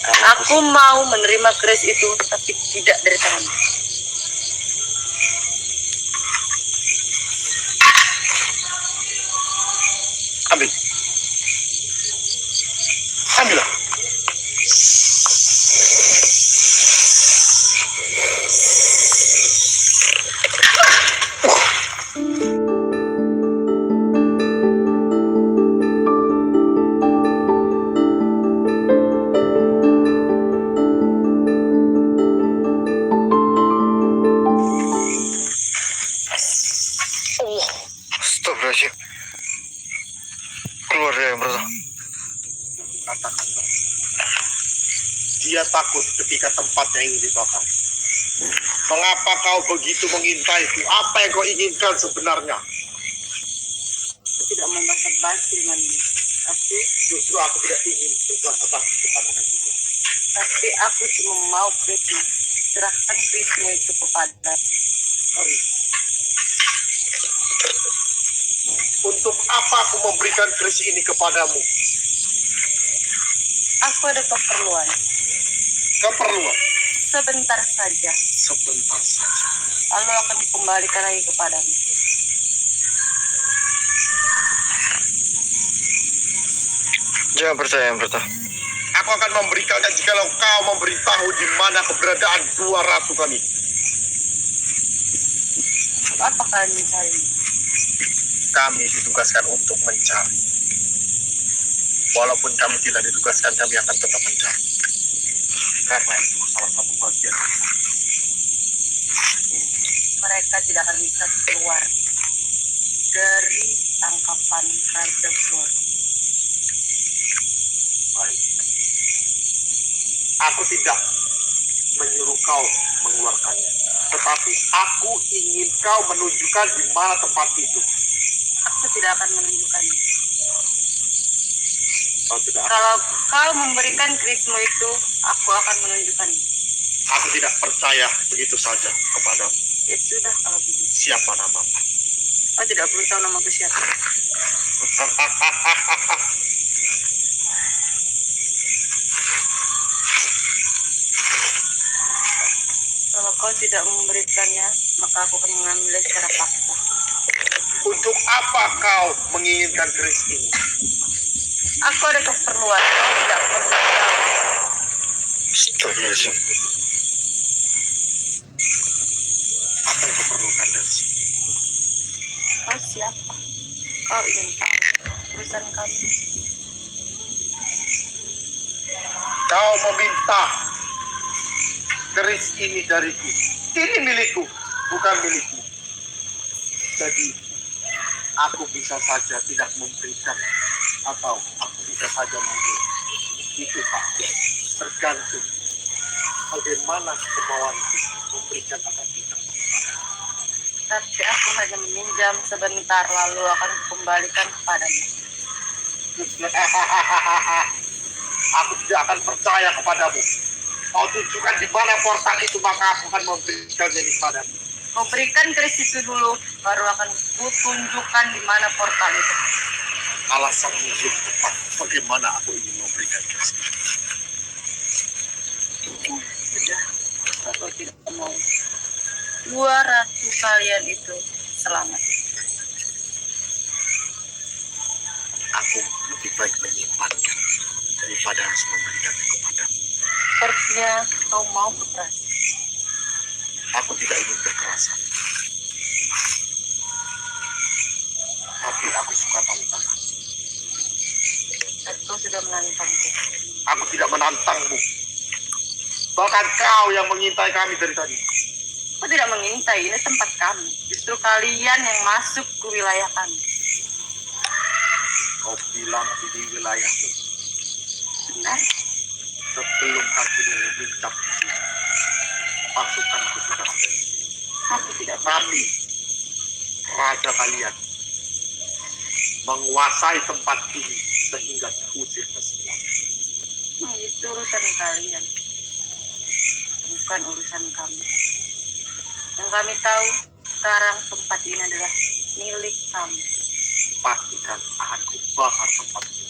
Aku mau menerima keris itu, tapi tidak dari tangan. Ambil. Ambillah. Astagfirullahaladzim. Keluar dari Broto. Katakan. Dia takut ketika tempatnya ingin ditokar. Mengapa kau begitu mengintaiku? Apa yang kau inginkan sebenarnya? Aku tidak mau basa-basi dengan dia. Tapi Justru aku tidak ingin berbahasa-basi kepada itu. Tapi aku cuma mau kerismu. Serahkan kerismu itu kepada. Untuk apa aku memberikan keris ini kepadamu? Aku ada keperluan. Keperluan? Sebentar saja. Sebentar saja. Lalu akan dikembalikan lagi kepadamu. Jangan percaya, Broto. Aku akan memberikannya jikalau kau memberitahu di mana keberadaan dua ratu kami. Apa kalian mencari? Kami ditugaskan untuk mencari. Walaupun kami tidak ditugaskan, kami akan tetap mencari. Karena itu salah satu bagian. Mereka tidak akan bisa keluar dari tangkapan Raja Boro. Baik. Aku tidak menyuruh kau mengeluarkannya. Tetapi aku ingin kau menunjukkan di mana tempat itu. Aku tidak akan menunjukkannya. Kau tidak. Kalau kau memberikan kerismu itu, aku akan menunjukkannya. Aku tidak percaya begitu saja kepadamu. Ya sudah kalau begitu. Siapa namamu? Kau tidak perlu tahu namaku siapa. Kalau kau tidak memberikannya, maka aku akan mengambilnya secara paksa. Untuk apa kau menginginkan keris ini? Aku ada keperluan. Kau tidak perlu tahu. Astagfirullahaladzim. Apa yang kau perlukan dari sini? Kau siapa? Kau ingin tahu urusan kami? Kau meminta keris ini dariku. Ini milikku, bukan milikmu. Jadi, aku bisa saja tidak memberikan, atau aku bisa saja memberikan. Itu pasti tergantung bagaimana kemauanku memberikan atau tidak. Tapi aku hanya meminjam sebentar, lalu akan kembalikan kepadamu. Aku tidak akan percaya kepadamu. Kau tunjukkan di mana portal itu, maka aku akan memberikannya kepadamu. Kau berikan keris itu dulu, baru akan kutunjukkan di mana portal itu. Alasanmu belum tepat. Bagaimana aku ingin memberikan keris itu? Sudah, aku tidak mau. 2 ratu kalian itu selamat. Aku lebih baik menyimpannya daripada harus memberikannya kepadamu. Sepertinya kau mau kekerasan. Aku tidak ingin kekerasan. Tapi aku suka tantangan. Dan kau sudah menantangku. Aku tidak menantangmu. Bahkan kau yang mengintai kami dari tadi. Kau tidak mengintai, ini tempat kami. Justru kalian yang masuk ke wilayah kami. Kau bilang ini wilayahmu. Benar? Sebelum aku meminta pasukanku sudah ada. Aku tidak Tapi raja kalian menguasai tempat ini sehingga diusir ke semua. Nah, itu urusan kalian, bukan urusan kami. Yang kami tahu sekarang tempat ini adalah milik kami. Pastikan akan kubakar tempat ini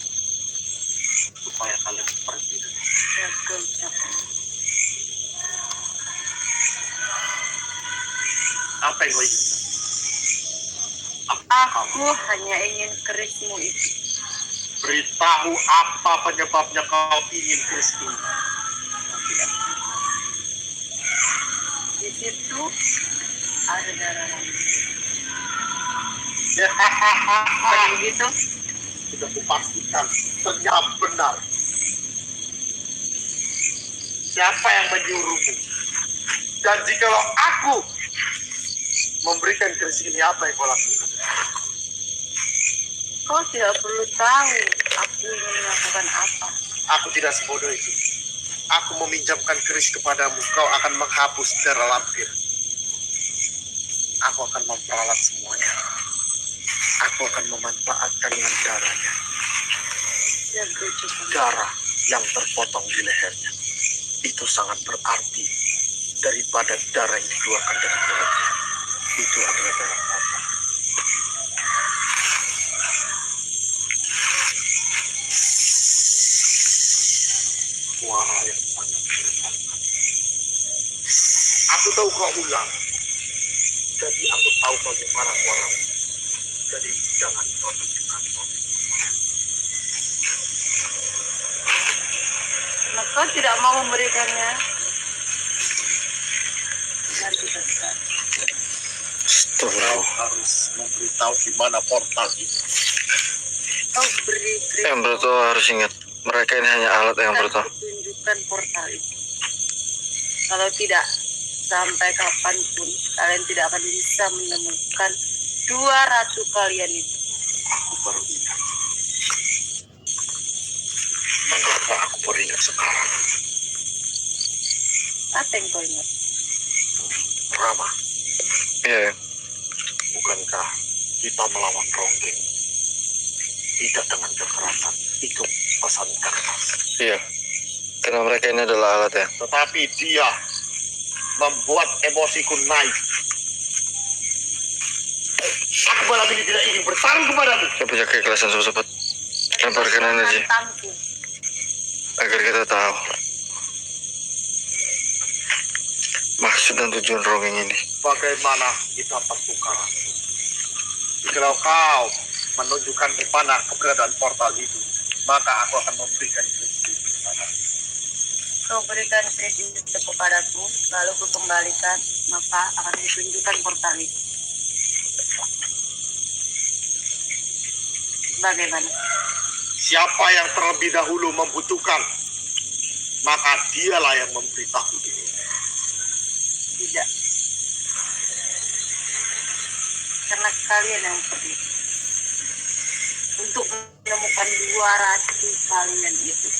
supaya kalian pergi dari sini. Jaga Apa yang kau ingin? Aku hanya ingin kerismu itu. Beritahu apa penyebabnya kau ingin keris ini. Di situ ada darah lagi. Bukan begitu? Sudah kupastikan ternyata benar. Siapa yang menyuruhmu? Dan jikalau aku memberikan keris ini, apa yang kau lakukan? Kau tidak perlu tahu aku ingin melakukan apa. Aku tidak sebodoh itu. Aku meminjamkan keris kepadamu, kau akan menghapus darah lampir. Aku akan memperalat semuanya. Aku akan memanfaatkan dengan darahnya. Ya, cukup. Darah yang terpotong di lehernya itu sangat berarti daripada darah yang dikeluarkan dari perutnya. Itu adalah darah apa? Suara yang sangat menyenangkan. Aku tahu kau ulang. Jadi aku tahu bagaimana suaramu. Jadi jangan kau tunjukkan suara. Nah, kau tidak mau memberikannya. Nanti saja. Kau harus memberitahu di mana portal itu. Kau beri keris. Emperor tuh harus ingat, mereka ini hanya alat Emperor tuh. Tunjukkan portal itu. Kalau tidak, sampai kapanpun kalian tidak akan bisa menemukan dua ratu kalian itu. Aku baru ingat. Mengapa aku baru ingat sekarang? Apa yang kau ingat? Rama, Iya. bukankah kita melawan Ronggeng? Tidak dengan kekerasan, itu pesan keras. Iya. Karena mereka ini adalah alat ya. Tetapi dia membuat emosiku naik. Aku malam ini tidak ingin bertarung kepadamu. Dia punya keikhlasan cepat-cepat. Lemparkan energi Tangku. agar kita tahu maksud dan tujuan Ronggeng ini. Bagaimana kita pertukaran? Jikalau kau menunjukkan di mana keberadaan portal itu, maka aku akan memberikan kritik kepada. Kau berikan keris itu kepadaku, lalu ku kembalikan, maka akan ditunjukkan portal itu. Bagaimana? Siapa yang terlebih dahulu membutuhkan, maka dialah yang memberitahu ini. Tidak. Karena kalian yang perlu. Untuk menemukan dua ratu kalian itu.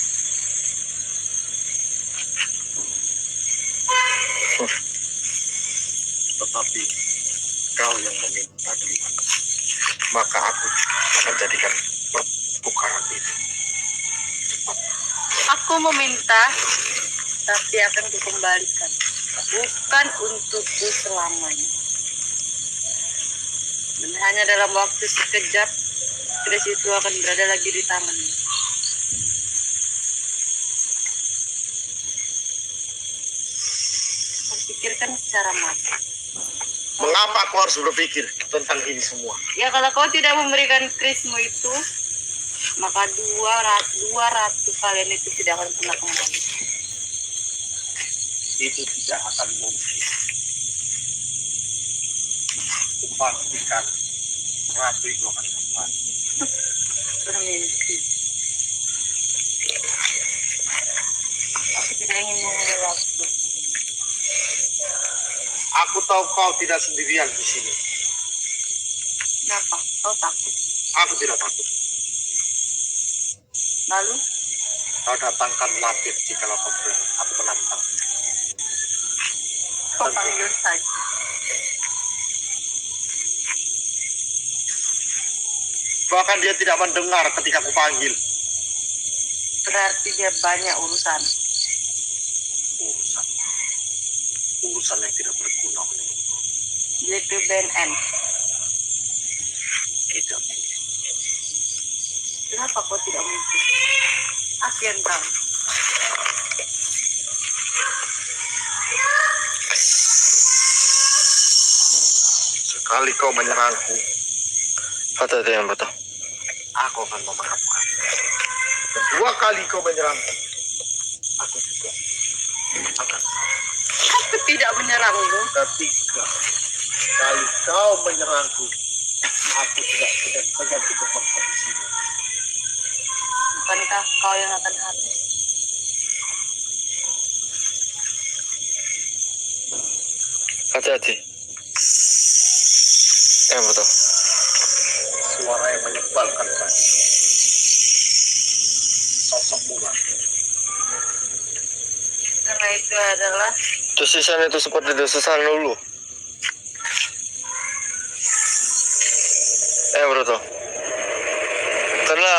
Tetapi kau yang meminta duluan, maka aku akan jadikan pertukaran itu. Aku meminta, tapi akan dikembalikan. Bukan untukku selamanya. Dan hanya dalam waktu sekejap, keris itu akan berada lagi di tanganmu. Pikirkan secara matang. Mengapa aku harus berpikir tentang ini semua? Ya kalau kau tidak memberikan kerismu itu, maka dua ratu kalian itu tidak akan pernah kembali. Itu tidak akan mungkin. Kupastikan ratu itu akan kembali. Bermimpi. Aku tidak ingin mengulur waktu. Aku tahu kau tidak sendirian di sini. Kenapa? Kau takut. Aku tidak takut. Lalu, Kau datangkan lapis jika kau berani. Aku menantang. kau panggil saja. Bahkan dia tidak mendengar ketika aku panggil. Berarti dia banyak urusan. Urusan yang tidak berguna. Yaitu BNN. Tidak. Kenapa kau tidak mungkin? Aku yang tahu. Sekali kau menyerangku, Hati-hati yang betul. aku akan memaafkan. Kedua kali kau menyerangku, aku juga akan. Aku tidak menyerangmu. Ketiga kali kau menyerangku, aku tidak segan untuk menghabisimu. Bukankah kau yang akan habis? Hati-hati. Yang betul. Suara yang menyebalkan tadi. Sosok bulan. Karena itu adalah Desisan itu seperti desisan lulu. Betul. Karena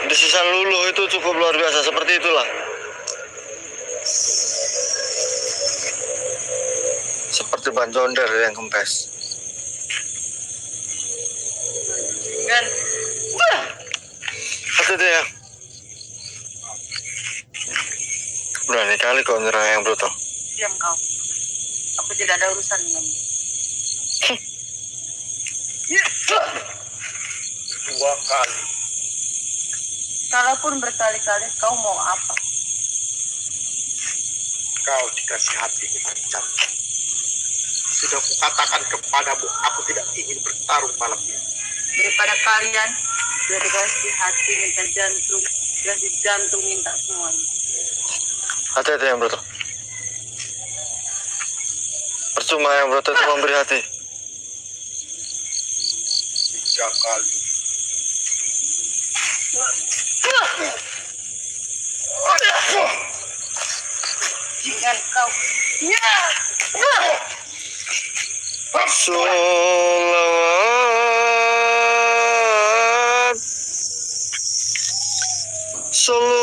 desisan lulu itu cukup luar biasa, seperti itulah. Seperti ban jonder yang kempes. dan Hati-hati ya. Berani kali kau nyerang yang brutal. diam kau. Aku tidak ada urusan denganmu. Dua kali. Kalaupun berkali-kali kau mau apa? Kau dikasih hati macam. Sudah kukatakan kepadamu, aku tidak ingin bertarung malam ini. Daripada kalian sudah dikasih hati minta jantung, dikasih jantung minta semuanya. Hati-hati yang brutal. Percuma yang brutal itu memberi hati. 3 kali. Jangan kau. Sholawat Sallu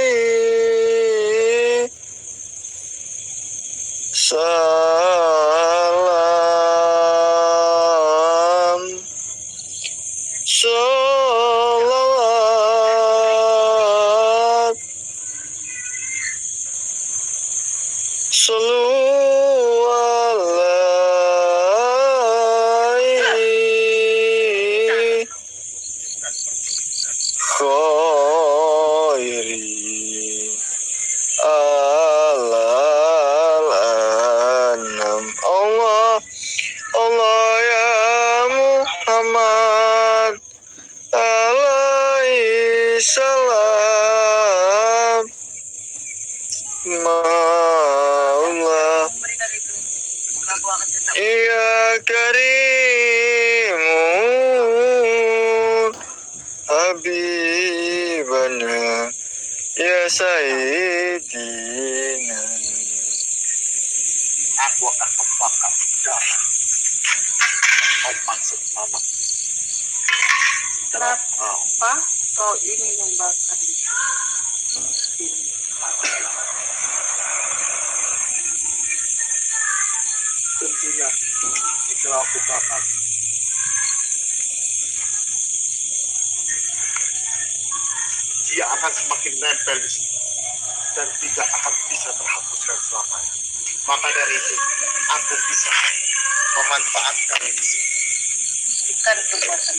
alaihi salam Sholawat Sallu alaihi khairi alal anam Allah Allah ya Muhammad alaihi salam Maulah Memberikan itu. Maka aku akan tetap. Ya Karimun Habibana Ya Sayyidina Aku akan membakar darah. Kau maksud mama. Kenapa kau ingin membakar? Tentunya jika aku bakar, dia akan semakin nempel di sini dan tidak akan bisa terhapuskan selamanya. Maka dari itu, aku bisa memanfaatkan ini. Ikan kekuatan.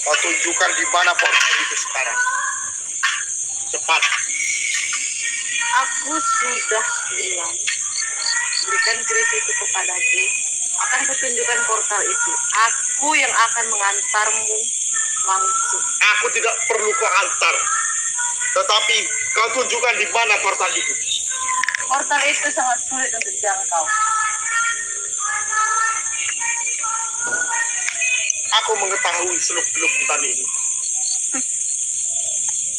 Kau tunjukkan di mana portal itu sekarang. Cepat. Aku sudah bilang. Berikan keris itu kepadaku. Akan kutunjukkan portal itu. Aku yang akan mengantarmu langsung. Aku tidak perlu kau antar. Tetapi kau tunjukkan di mana portal itu. Portal itu sangat sulit untuk dijangkau. Aku mengetahui seluk-beluk hutan ini.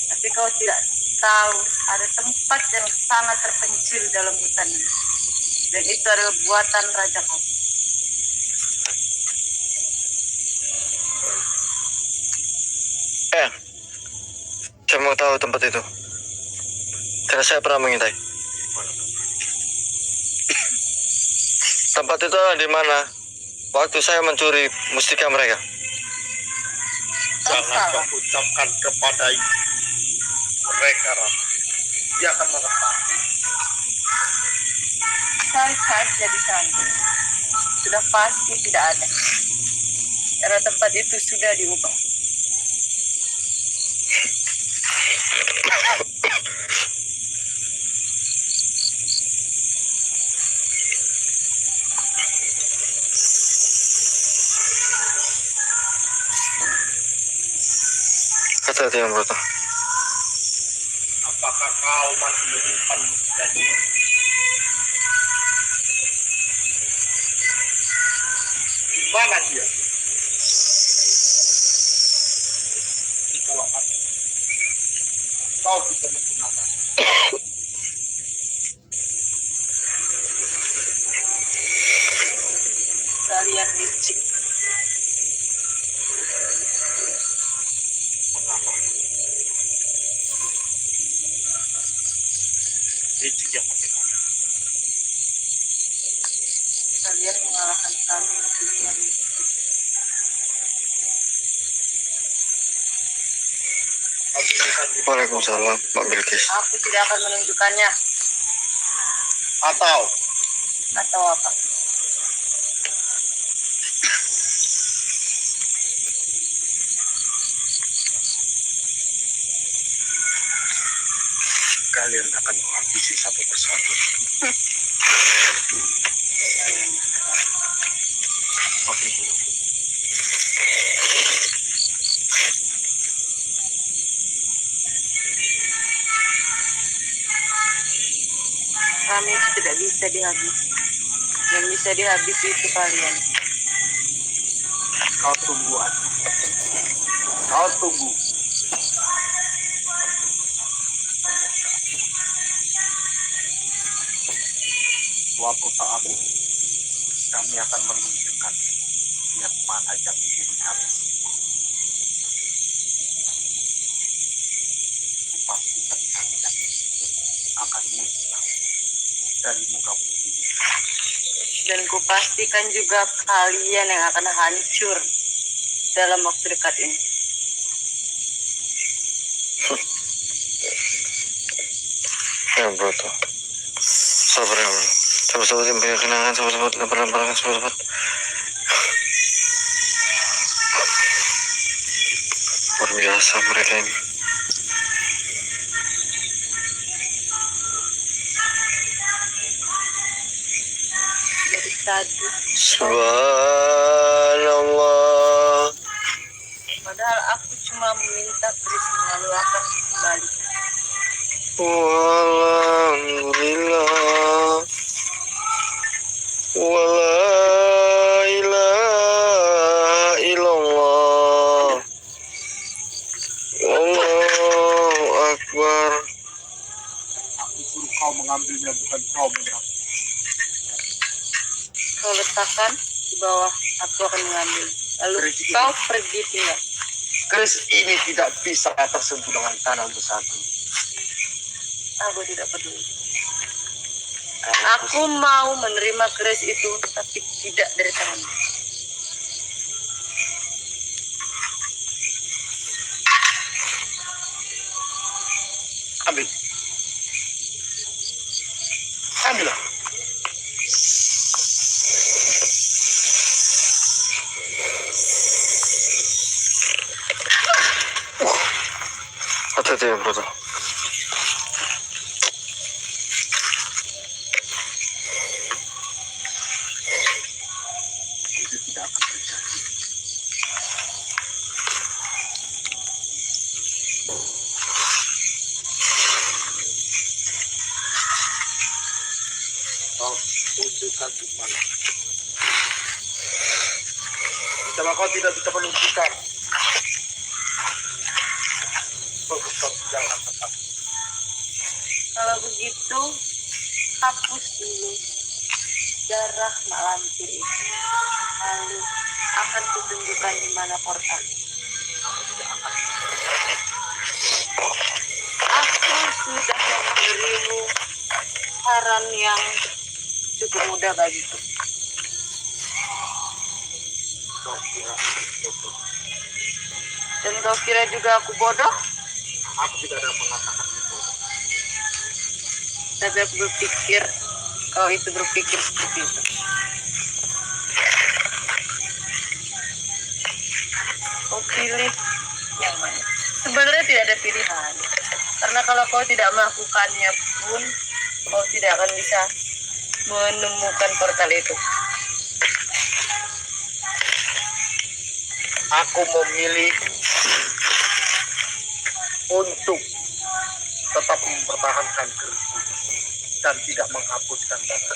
Tapi kau tidak tahu ada tempat yang sangat terpencil dalam hutan ini. Dan itu adalah buatan Raja kau. Saya mau tahu tempat itu karena saya pernah mengintai. Tempat itu adalah di mana waktu saya mencuri mustika mereka. Kau Jangan salah. kau ucapkan kepada mereka, Rama. dia akan mengetahui. Cari saja di sana. Sudah pasti tidak ada. Karena tempat itu sudah diubah. Hati-hati yang Broto. Apakah kau masih menyimpan janji? Di mana dia? Kalau kau bisa menggunakan Kalian licik. mengapa? Licik yang bagaimana? Kalian mengalahkan kami dengan Waalaikumsalam, Mbak Bilkis. aku tidak akan menunjukkannya. Atau Atau apa? kalian akan menghabisi satu persatu. Oke, Bu. Kami itu tidak bisa dihabisi. Yang bisa dihabisi itu kalian. Kau tunggu aja. Kau tunggu. Suatu saat kami akan menunjukkan yang mana yang menjadi kami. Pastikan kalian akan musnah dari muka bumi. Dan kupastikan juga kalian yang akan hancur dalam waktu dekat ini. Ya Broto. Sabar ya Bro. Sabar-sabar yang punya kenangan, sabar-sabar lepar-leparan, sabar-sabar. Luar biasa mereka ini. Dari tadi. Subhanallah. Padahal aku cuma meminta Chris lalu akan kembali. Walhamdulillah. Wala ilaha illallah. Allahu Akbar. Aku suruh kau mengambilnya, bukan kau mengambil. Kau letakkan di bawah, aku akan mengambil. Lalu kau pergi tinggal. Keris ini tidak bisa tersentuh dengan tanah untuk satu. Aku tidak peduli. Aku mau menerima keris itu, tapi tidak dari tanganmu. Ambil. Ambillah. Hati-hati ya Broto. Itu tidak akan terjadi. Kau tunjukkan di mana. Sama kau tidak bisa menunjukkan. Kau jangan tetap. Kalau begitu, hapus dulu darah Mak Lampir itu. Lalu akan kutunjukkan di mana portal. Aku sudah memberimu saran yang cukup mudah bagiku. Kau kira bodoh. Dan kau kira juga aku bodoh? Aku tidak ada mengatakan itu. Tapi aku berpikir kau itu berpikir seperti itu. Kau pilih yang mana? Sebenarnya tidak ada pilihan. Karena kalau kau tidak melakukannya pun, kau tidak akan bisa menemukan portal itu. Aku memilih untuk tetap mempertahankan kerisku dan tidak menghapuskan data.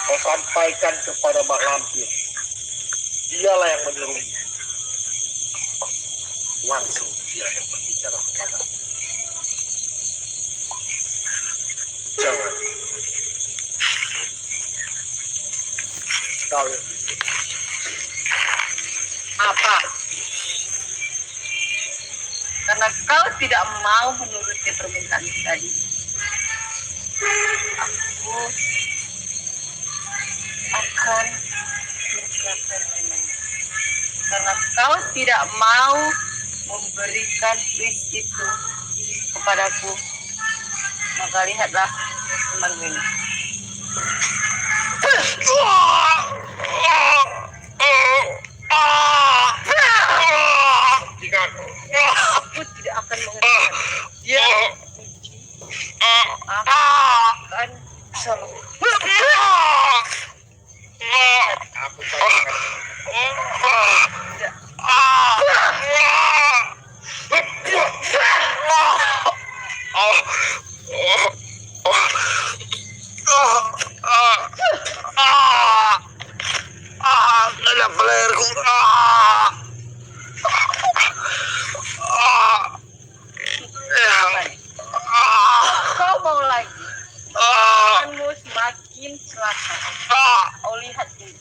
Kau sampaikan kepada Mak Lampir, dialah yang menyuruhnya. Langsung dia yang berbicara kepada. Jangan. Kau yang Apa? Karena kau tidak mau menuruti permintaan tadi. Aku akan mencelakakan temanmu. Karena kau tidak mau memberikan list itu kepadaku, maka lihatlah temanmu ini. jika Aku tidak akan menghentikan dia benci. Akan selalu aku sampaikan tidak. Kenapa leherku? Kau mau lagi? Temanmu semakin celaka. Kau lihat ini.